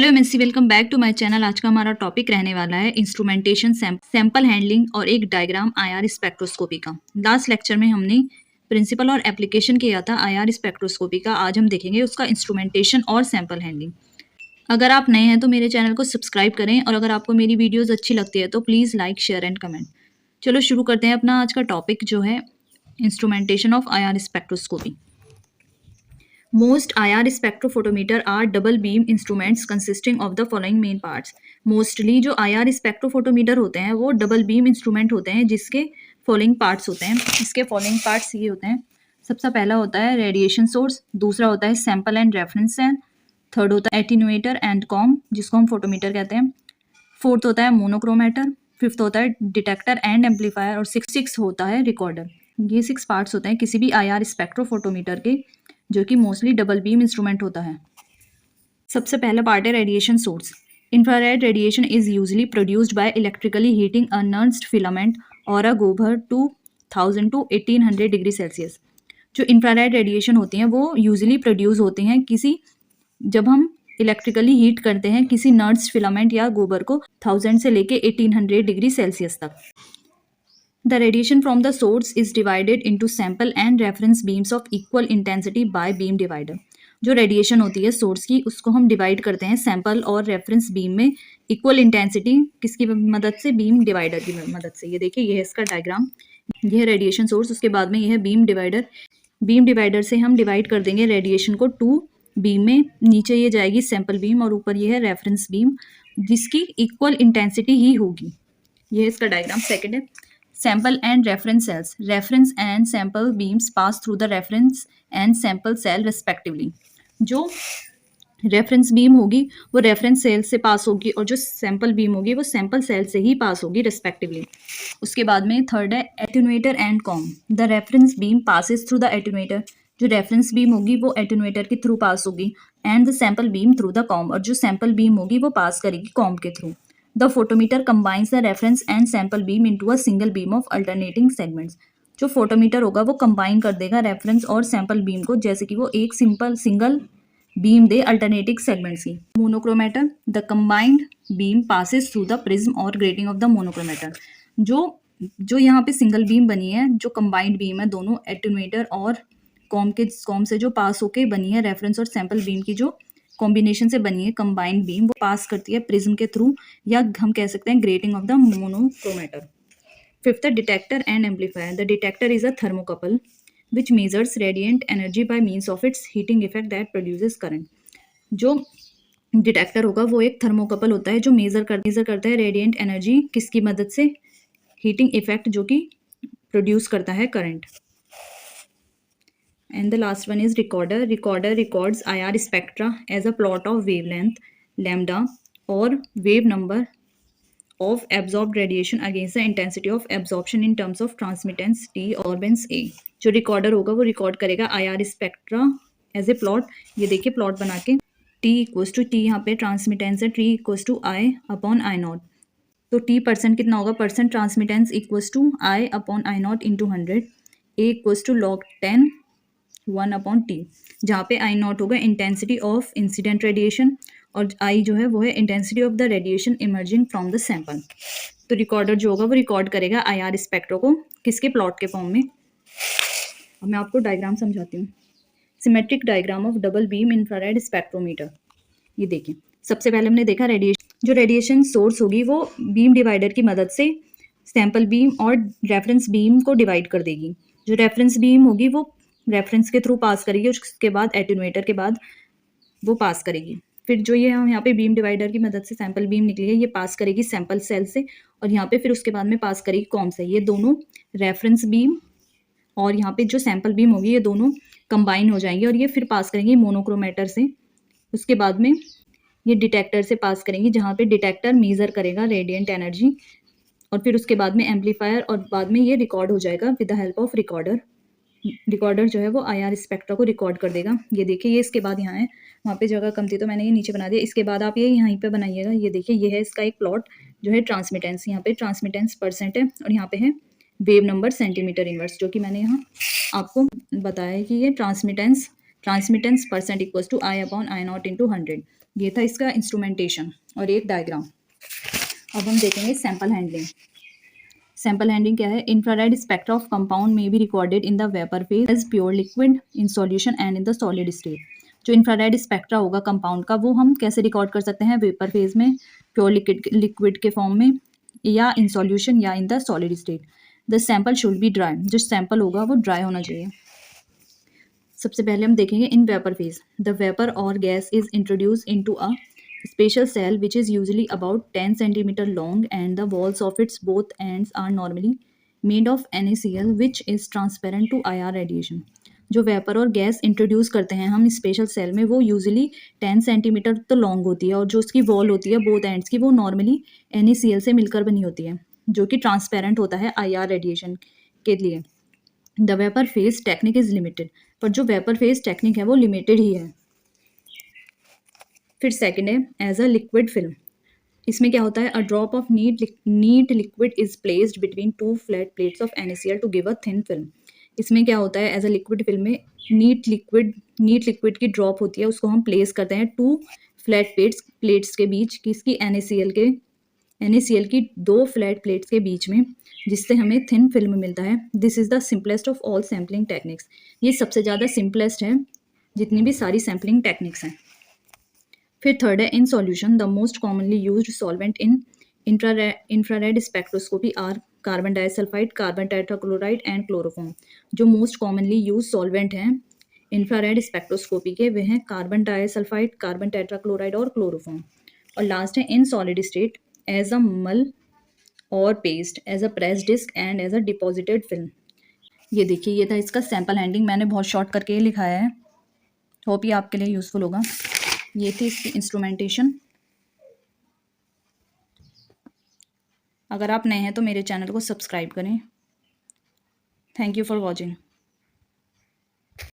Hello MNC, welcome back to my channel. आज का हमारा टॉपिक रहने वाला है इंस्ट्रूमेंटेशन, सैंपल हैंडलिंग और एक डायग्राम आईआर स्पेक्ट्रोस्कोपी का। लास्ट लेक्चर में हमने प्रिंसिपल और एप्लीकेशन किया था आईआर स्पेक्ट्रोस्कोपी का। आज हम देखेंगे उसका इंस्ट्रूमेंटेशन और सैंपल हैंडलिंग। अगर आप नए हैं तो मेरे चैनल को सब्सक्राइब करें और अगर आपको मेरी वीडियोज़ अच्छी लगती है तो please like, share and comment. चलो शुरू करते हैं अपना आज का टॉपिक जो है instrumentation of IR spectroscopy. Most IR spectrophotometer are double beam instruments consisting of the following main parts. Mostly जो IR spectrophotometer होते हैं वो डबल बीम इंस्ट्रूमेंट होते हैं जिसके फॉलोइंग पार्ट्स होते हैं। इसके फॉलोइंग पार्ट्स ये होते हैं। सबसे पहला होता है रेडिएशन सोर्स, दूसरा होता है sample and reference cell, third होता है एटीन्यूएटर एंड कॉम जिसको हम फोटोमीटर कहते हैं, फोर्थ होता है मोनोक्रोमेटर, फिफ्थ होता है डिटेक्टर एंड एम्पलीफायर और सिक्स होता है रिकॉर्डर। ये 6 पार्ट्स होते हैं किसी भी IR स्पेक्ट्रोफोटोमीटर के, जो कि मोस्टली डबल बीम इंस्ट्रूमेंट होता है। सबसे पहला पार्ट है radiation source. Infrared radiation is usually produced by electrically heating a nursed filament और अ गोबर 2000 to 1800 डिग्री सेल्सियस। जो इंफ्रारेड रेडिएशन होती हैं वो यूजली प्रोड्यूस होती हैं जब हम इलेक्ट्रिकली हीट करते हैं किसी नर्स्ड फिलामेंट या गोबर को 1000 से लेके 1800 डिग्री सेल्सियस तक। The radiation from the source is divided into sample and reference beams of equal intensity by beam divider. जो रेडिएशन होती है सोर्स की उसको हम डिवाइड करते हैं सैंपल और रेफरेंस बीम में इक्वल इंटेंसिटी किसकी मदद से, बीम डिवाइडर की मदद से। ये देखिए, ये है इसका डायग्राम। ये है रेडिएशन सोर्स, उसके बाद में ये है बीम डिवाइडर। बीम डिवाइडर से हम डिवाइड कर देंगे रेडिएशन को 2 बीम में। नीचे ये जाएगी सैंपल बीम और ऊपर ये है रेफरेंस बीम जिसकी इक्वल इंटेंसिटी ही होगी। ये है इसका डायग्राम। सेकेंड है sample and reference cells. Reference and sample beams pass through the reference and sample cell respectively. जो रेफरेंस बीम होगी वो रेफरेंस सेल से पास होगी और जो सैंपल बीम होगी वो सैंपल सेल से ही पास होगी रेस्पेक्टिवली। उसके बाद में थर्ड है attenuator and com. The reference beam passes through the attenuator. जो रेफरेंस बीम होगी वो एटेन्यूएटर के थ्रू पास होगी and the sample beam through the com. और जो सैंपल बीम होगी वो पास करेगी कॉम के through. The photometer combines the reference and sample beam into a single beam of alternating segments. जो फोटोमीटर होगा वो कंबाइन कर देगा रेफरेंस और सैंपल बीम को जैसे कि वो एक सिंगल बीम दे अल्टरनेटिंग सेगमेंट्स की। Monochromator, the combined beam passes through the prism और ग्रेटिंग ऑफ द मोनोक्रोमेटर। जो यहाँ पे सिंगल बीम बनी है, जो कंबाइंड बीम है दोनों एटेन्यूएटर और कॉम से जो पास होके बनी है, रेफरेंस और सैंपल बीम की जो कॉम्बिनेशन से बनी है कंबाइंड बीम, वो पास करती है प्रिज्म के थ्रू या हम कह सकते हैं grating of the monochromator. Fifth है detector and amplifier. The detector is a thermocouple which measures radiant energy by means of its heating effect that produces current. जो डिटेक्टर होगा वो एक थर्मोकपल होता है जो मेजर करता है रेडिएंट एनर्जी किसकी मदद से, हीटिंग इफेक्ट जो कि प्रोड्यूस करता है current. And the last one is recorder. Recorder records IR spectra as a plot of wavelength lambda or wave number of absorbed radiation against the intensity of absorption in terms of transmittance T or bends A. जो recorder होगा वो record करेगा IR spectra as a plot. ये देखिए plot बना के, T equals to T यहाँ पे ट्रांसमिटेंस है, T equals to I upon I not. तो T परसेंट कितना होगा, percent transmittance equals to I upon I not into 100। A equals to log 10 1 upon T, जहाँ पे आई नॉट होगा intensity of incident radiation और I जो है वो है intensity of the radiation emerging from the sample. तो रिकॉर्डर जो होगा वो रिकॉर्ड करेगा IR स्पेक्ट्रो को किसके, प्लॉट के फॉर्म में। अब मैं आपको डायग्राम समझाती हूँ। Symmetric diagram of double beam infrared spectrometer. ये देखिए, सबसे पहले हमने देखा जो रेडिएशन सोर्स होगी वो बीम डिवाइडर की मदद से सैंपल बीम और रेफरेंस बीम को डिवाइड कर देगी। जो रेफरेंस बीम होगी वो रेफरेंस के थ्रू पास करेगी, उसके बाद एटेन्यूएटर के बाद वो पास करेगी। फिर जो ये हम यहाँ पे बीम डिवाइडर की मदद से सैंपल बीम निकली है ये पास करेगी सैंपल सेल से और यहाँ पे फिर उसके बाद में पास करेगी कॉम से। ये दोनों रेफरेंस बीम और यहाँ पे जो सैंपल बीम होगी ये दोनों कंबाइन हो जाएंगे और ये फिर पास करेंगी मोनोक्रोमेटर से। उसके बाद में ये डिटेक्टर से पास करेंगी जहाँ पे डिटेक्टर मेजर करेगा रेडिएंट एनर्जी और फिर उसके बाद में एम्पलीफायर और बाद में ये रिकॉर्ड हो जाएगा with the help of recorder. Recorder जो है वो IR स्पेक्ट्रा को रिकॉर्ड कर देगा। ये देखिए, ये इसके बाद यहाँ है, वहाँ पे जगह कम थी तो मैंने ये नीचे बना दिया। इसके बाद आप ये यहीं पे बनाइएगा। ये देखिए, ये है इसका एक प्लॉट जो है ट्रांसमिटेंस। यहाँ पे ट्रांसमिटेंस परसेंट है और यहाँ पे है वेव नंबर सेंटीमीटर इनवर्स, जो कि मैंने यहाँ आपको बताया है कि ये transmittance percent equals to I upon I not into 100। ये था इसका इंस्ट्रूमेंटेशन और एक डायग्राम। अब हम देखेंगे सैंपल हैंडलिंग। सैंपल हैंडलिंग क्या है? इंफ्रारेड स्पेक्ट्रा ऑफ कंपाउंड में be recorded in the vapour phase as pure liquid in solution and in the solid state. जो इंफ्रारेड स्पेक्ट्रा होगा कंपाउंड का, वो हम कैसे रिकॉर्ड कर सकते हैं? वेपर फेज में, प्योर लिक्विड के फॉर्म में, या इन सॉल्यूशन, या in the solid state. The sample should be dry. जो सैंपल होगा वो ड्राई होना चाहिए। सबसे पहले हम देखेंगे इन वेपर फेज। द वेपर और gas is introduce into a special cell which is usually about 10 centimeter long and the walls of its both ends are normally made of NaCl which is transparent to IR radiation। जो vapour और gas introduce करते हैं हम special cell में, वो usually 10 centimetre तो long होती है और जो उसकी वॉल होती है बोथ एंड्स की, वो नॉर्मली NaCl से मिलकर बनी होती है, जो कि ट्रांसपेरेंट होता है IR रेडिएशन के लिए। The vapour phase technique is limited. पर जो वेपर फेज टेक्निक है वो लिमिटेड ही है। फिर सेकंड है एज अ लिक्विड फिल्म। इसमें क्या होता है? A drop of neat liquid is placed between two flat plates of NaCl to give a thin film. इसमें क्या होता है? एज अ लिक्विड फिल्म में नीट लिक्विड की ड्रॉप होती है, उसको हम प्लेस करते हैं टू फ्लैट प्लेट्स के बीच, किसकी? NaCl की दो फ्लैट प्लेट्स के बीच में, जिससे हमें थिन फिल्म मिलता है। This is the simplest of all sampling techniques. ये सबसे ज़्यादा सिंपलेस्ट है जितनी भी सारी सैम्पलिंग टेक्निक्स हैं। फिर थर्ड है in solution. The most commonly used solvent in infrared spectroscopy are carbon disulphide, carbon tetrachloride and chloroform. जो मोस्ट कॉमनली यूज सॉल्वेंट हैं इंफ्रारेड स्पेक्ट्रोस्कोपी के, वे हैं कार्बन डाइसल्फाइड, कार्बन टेट्राक्लोराइड और क्लोरोफॉर्म। और लास्ट है in solid state as a mull or paste, as a press disc and as a deposited film. ये देखिए, ये था इसका सैंपल हैंडलिंग। मैंने बहुत शॉर्ट करके लिखाया है, होप ये आपके लिए यूज़फुल होगा। ये थी इसकी इंस्ट्रूमेंटेशन। अगर आप नए हैं तो मेरे चैनल को सब्सक्राइब करें। Thank you for watching.